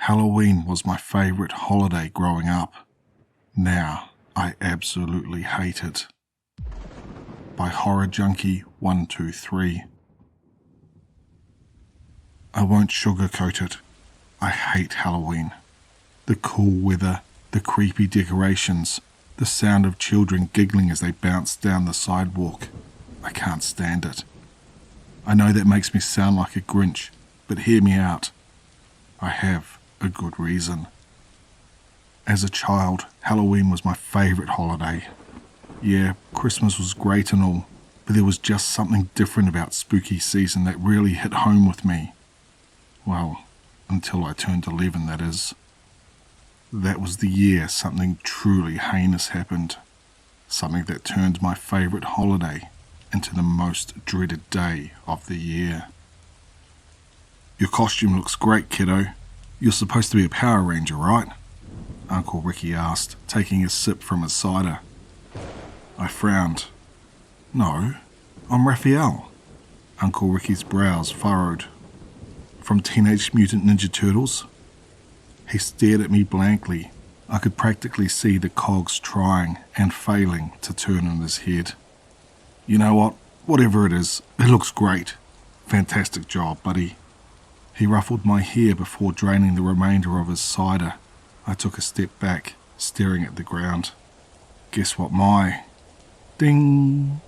Halloween was my favourite holiday growing up. Now, I absolutely hate it. By Horror Junkie 123. I won't sugarcoat it. I hate Halloween. The cool weather, the creepy decorations, the sound of children giggling as they bounce down the sidewalk. I can't stand it. I know that makes me sound like a Grinch, but hear me out. I have a good reason. As a child, Halloween was my favourite holiday. Yeah, Christmas was great and all, but there was just something different about spooky season that really hit home with me. Well, until I turned 11, that is. That was the year something truly heinous happened. Something that turned my favourite holiday into the most dreaded day of the year. Your costume looks great, kiddo. You're supposed to be a Power Ranger, right? Uncle Ricky asked, taking a sip from his cider. I frowned. No, I'm Raphael. Uncle Ricky's brows furrowed. From Teenage Mutant Ninja Turtles? He stared at me blankly. I could practically see the cogs trying and failing to turn in his head. You know what? Whatever it is, it looks great. Fantastic job, buddy. He ruffled my hair before draining the remainder of his cider. I took a step back, staring at the ground. Guess what my... Ding!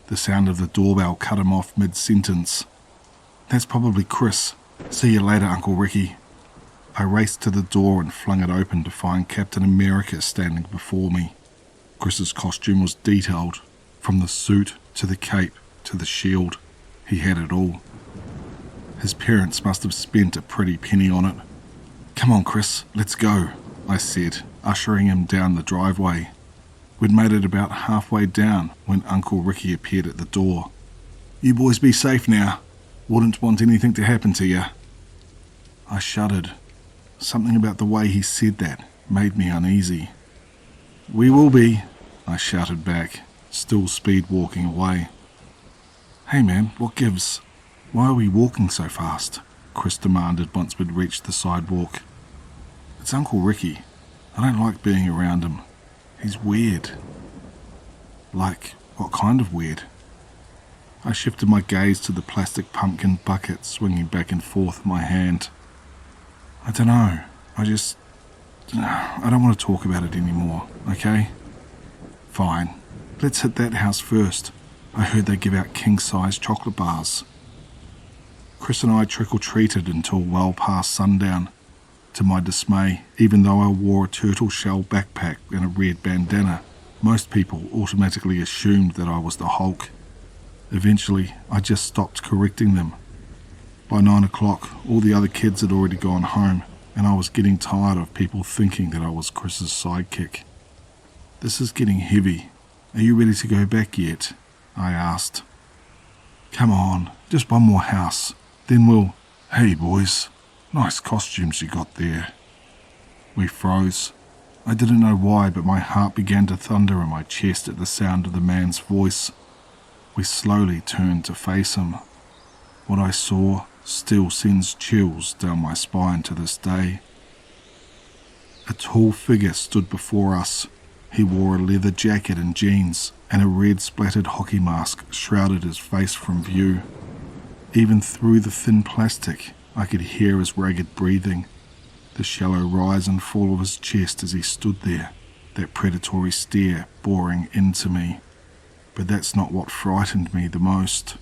The sound of the doorbell cut him off mid-sentence. That's probably Chris. See you later, Uncle Ricky. I raced to the door and flung it open to find Captain America standing before me. Chris's costume was detailed, from the suit to the cape to the shield. He had it all. His parents must have spent a pretty penny on it. Come on, Chris, let's go, I said, ushering him down the driveway. We'd made it about halfway down when Uncle Ricky appeared at the door. You boys be safe now. Wouldn't want anything to happen to you. I shuddered. Something about the way he said that made me uneasy. We will be, I shouted back, still speed walking away. Hey man, what gives? Why are we walking so fast? Chris demanded once we'd reached the sidewalk. It's Uncle Ricky. I don't like being around him. He's weird. Like, what kind of weird? I shifted my gaze to the plastic pumpkin bucket swinging back and forth in my hand. I don't know. I don't want to talk about it anymore, okay? Fine. Let's hit that house first. I heard they give out king-size chocolate bars. Chris and I trick-or-treated until well past sundown. To my dismay, even though I wore a turtle shell backpack and a red bandana, most people automatically assumed that I was the Hulk. Eventually, I just stopped correcting them. By 9 o'clock, all the other kids had already gone home, and I was getting tired of people thinking that I was Chris's sidekick. This is getting heavy. Are you ready to go back yet? I asked. Come on, just one more house. Then we'll... Hey boys, nice costumes you got there. We froze. I didn't know why, but my heart began to thunder in my chest at the sound of the man's voice. We slowly turned to face him. What I saw still sends chills down my spine to this day. A tall figure stood before us. He wore a leather jacket and jeans, and a red splattered hockey mask shrouded his face from view. Even through the thin plastic, I could hear his ragged breathing, the shallow rise and fall of his chest as he stood there, that predatory stare boring into me. But that's not what frightened me the most.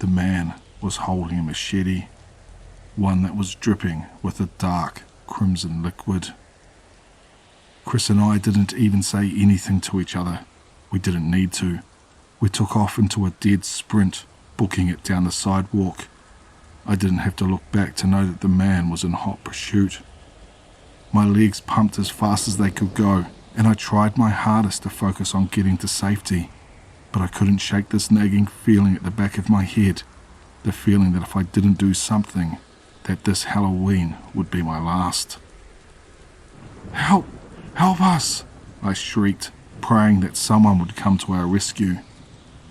The man was holding a machete, one that was dripping with a dark crimson liquid. Chris and I didn't even say anything to each other. We didn't need to. We took off into a dead sprint, booking it down the sidewalk. I didn't have to look back to know that the man was in hot pursuit. My legs pumped as fast as they could go, and I tried my hardest to focus on getting to safety. But I couldn't shake this nagging feeling at the back of my head, the feeling that if I didn't do something, that this Halloween would be my last. Help! Help us! I shrieked, praying that someone would come to our rescue.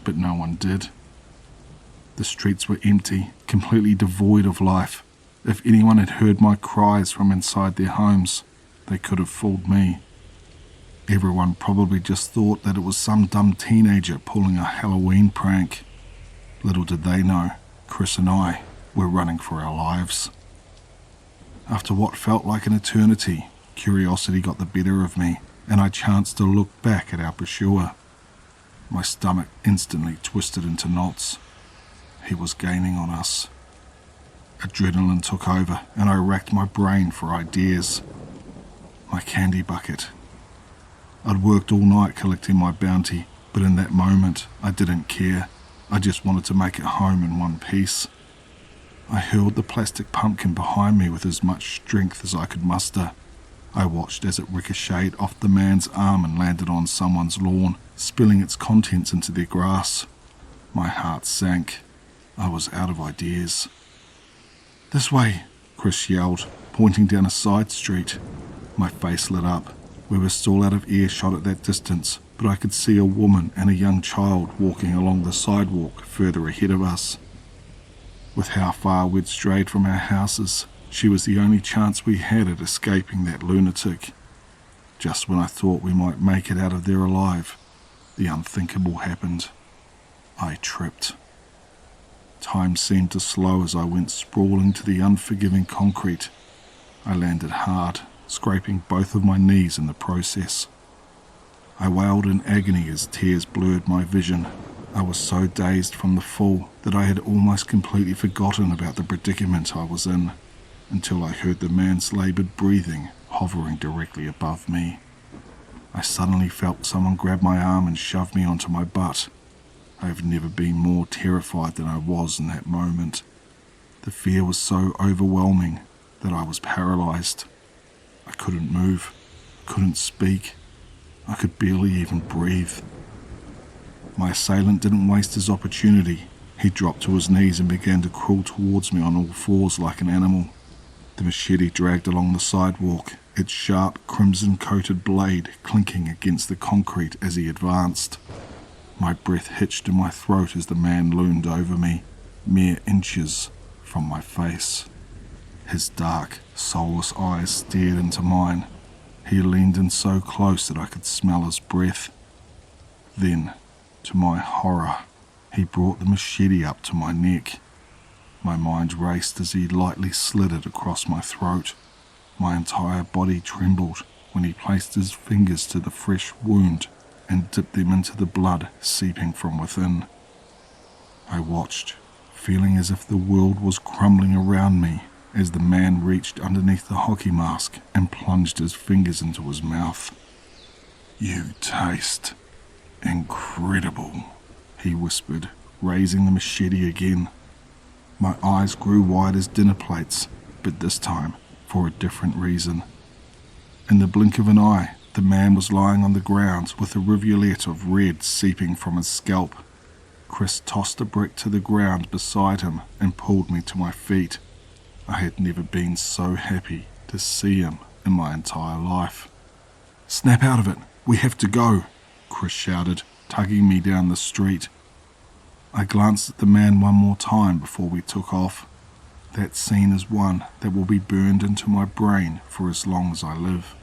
But no one did. The streets were empty, completely devoid of life. If anyone had heard my cries from inside their homes, they could have fooled me. Everyone probably just thought that it was some dumb teenager pulling a Halloween prank. Little did they know, Chris and I were running for our lives. After what felt like an eternity, curiosity got the better of me, and I chanced to look back at our pursuer. My stomach instantly twisted into knots. He was gaining on us. Adrenaline took over, and I racked my brain for ideas. My candy bucket. I'd worked all night collecting my bounty, but in that moment, I didn't care. I just wanted to make it home in one piece. I hurled the plastic pumpkin behind me with as much strength as I could muster. I watched as it ricocheted off the man's arm and landed on someone's lawn, spilling its contents into their grass. My heart sank. I was out of ideas. "This way," Chris yelled, pointing down a side street. My face lit up. We were still out of earshot at that distance, but I could see a woman and a young child walking along the sidewalk further ahead of us. With how far we'd strayed from our houses, she was the only chance we had at escaping that lunatic. Just when I thought we might make it out of there alive, the unthinkable happened. I tripped. Time seemed to slow as I went sprawling to the unforgiving concrete. I landed hard, scraping both of my knees in the process. I wailed in agony as tears blurred my vision. I was so dazed from the fall that I had almost completely forgotten about the predicament I was in, until I heard the man's laboured breathing hovering directly above me. I suddenly felt someone grab my arm and shove me onto my butt. I have never been more terrified than I was in that moment. The fear was so overwhelming that I was paralysed. I couldn't move, couldn't speak. I could barely even breathe. My assailant didn't waste his opportunity. He dropped to his knees and began to crawl towards me on all fours like an animal. The machete dragged along the sidewalk, its sharp, crimson-coated blade clinking against the concrete as he advanced. My breath hitched in my throat as the man loomed over me, mere inches from my face. His dark, soulless eyes stared into mine. He leaned in so close that I could smell his breath. Then, to my horror, he brought the machete up to my neck. My mind raced as he lightly slid it across my throat. My entire body trembled when he placed his fingers to the fresh wound and dipped them into the blood seeping from within. I watched, feeling as if the world was crumbling around me as the man reached underneath the hockey mask and plunged his fingers into his mouth. "You taste incredible," he whispered, raising the machete again. My eyes grew wide as dinner plates, but this time for a different reason. In the blink of an eye, the man was lying on the ground with a rivulet of red seeping from his scalp. Chris tossed a brick to the ground beside him and pulled me to my feet. I had never been so happy to see him in my entire life. "Snap out of it, we have to go," Chris shouted, tugging me down the street. I glanced at the man one more time before we took off. That scene is one that will be burned into my brain for as long as I live.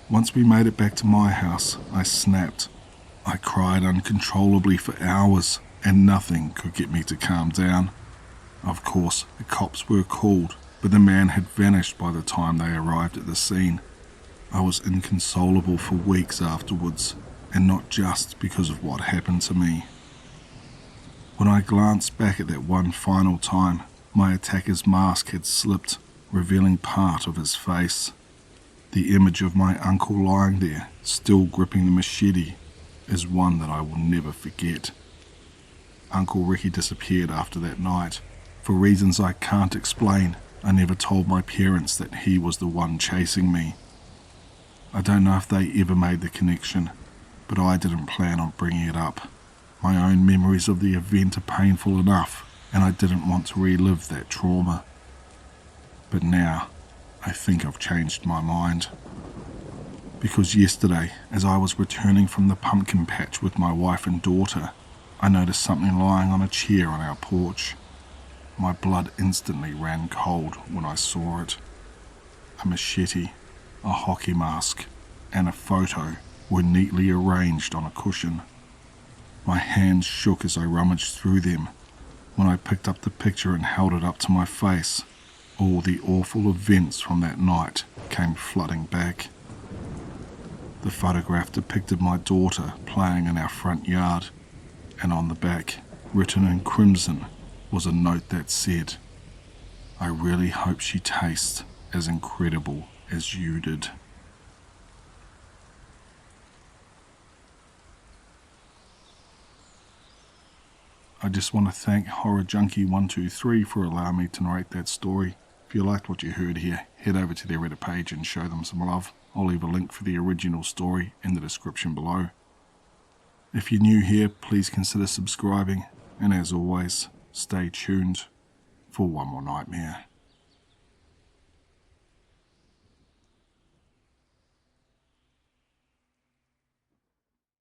Once we made it back to my house, I snapped. I cried uncontrollably for hours, and nothing could get me to calm down. Of course, the cops were called, but the man had vanished by the time they arrived at the scene. I was inconsolable for weeks afterwards, and not just because of what happened to me. When I glanced back at that one final time, my attacker's mask had slipped, revealing part of his face. The image of my uncle lying there, still gripping the machete, is one that I will never forget. Uncle Ricky disappeared after that night. For reasons I can't explain, I never told my parents that he was the one chasing me. I don't know if they ever made the connection, but I didn't plan on bringing it up. My own memories of the event are painful enough, and I didn't want to relive that trauma. But now, I think I've changed my mind. Because yesterday, as I was returning from the pumpkin patch with my wife and daughter, I noticed something lying on a chair on our porch. My blood instantly ran cold when I saw it. A machete, a hockey mask, and a photo were neatly arranged on a cushion. My hands shook as I rummaged through them. When I picked up the picture and held it up to my face, all the awful events from that night came flooding back. The photograph depicted my daughter playing in our front yard, and on the back, written in crimson, was a note that said, "I really hope she tastes as incredible as you did." I just want to thank Horror Junkie 123 for allowing me to narrate that story. If you liked what you heard here, head over to their Reddit page and show them some love. I'll leave a link for the original story in the description below. If you're new here, please consider subscribing, and as always, stay tuned for one more nightmare.